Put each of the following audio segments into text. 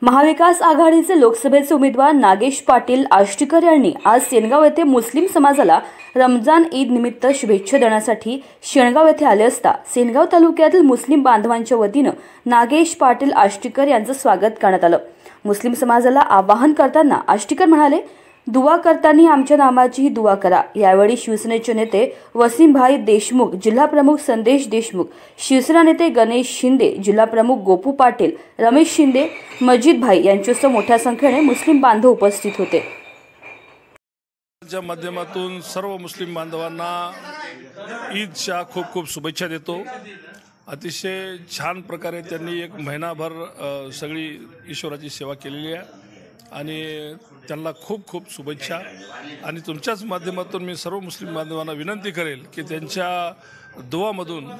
महाविकास आघाडीचे लोकसभेचे उमेदवार नागेश पाटील आष्टीकर यांनी आज सेनगाव येथे मुस्लिम समाजाला रमजान ईद निमित्त शुभेच्छा देण्यासाठी शेणगाव येथे आले असता सेनगाव तालुक्यातील मुस्लिम बांधवांच्या वतीने नागेश पाटील आष्टीकर यांचे स्वागत करण्यात आले। मुस्लिम समाजाला आवाहन करताना आष्टीकर म्हणाले, दुआ करताना आमच्या नामाचीही दुआ करा। यावेळी शिवसेनेचे नेते वसीमभाई देशमुख, जिल्हा प्रमुख संदेश देशमुख, शिवसेना नेते गणेश शिंदे, जिल्हा प्रमुख गोपू पाटील, रमेश शिंदे, मजीद भाई यांच्यासह मोठ्या संख्येने मुस्लिम बांधव उपस्थित होते। च्या माध्यमातून सर्व मुस्लिम बांधवांना ईदच्या खूप खूप शुभेच्छा देतो। अतिशय छान प्रकारे त्यांनी एक महिनाभर सगळी ईश्वराची सेवा केलेली आहे आणि त्यांना खूप खूप शुभेच्छा। आणि तुमच्याच माध्यमातून मी सर्व मुस्लिम बांधवांना विनंती करेल की त्यांच्या दुआमधून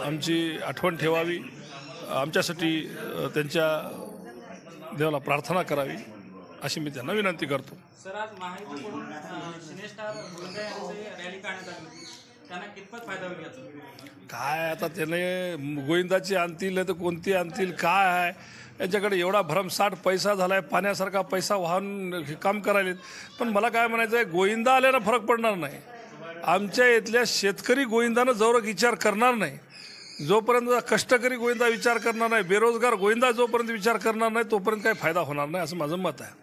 आमची आठवण ठेवावी, आमच्यासाठी त्यांच्या देवाला प्रार्थना करावी अशी मी त्यांना विनंती करतो। सर, आज महायुतीकडून सिनेस्टार गोविंदा यांची रॅली काढण्यात आली होती, त्यांना कितपत फायदा होईल याचा? काय आता त्याने गोविंदाची आणतील तर कोणती आणतील काय आहे, यांच्याकडे एवढा भरमसाठ पैसा झाला आहे, पाण्यासारखा पैसा वाहून काम करायलेत। पण मला काय म्हणायचं आहे, गोविंदा आल्यानं फरक पडणार नाही। आमच्या इथल्या शेतकरी गोविंदानं जोरात विचार करणार नाही, जोपर्यंत कष्टकरी गोविंदा विचार करणार नाही, बेरोजगार गोविंदा जोपर्यंत विचार करणार नाही तोपर्यंत काही फायदा होणार नाही असं माझं मत आहे।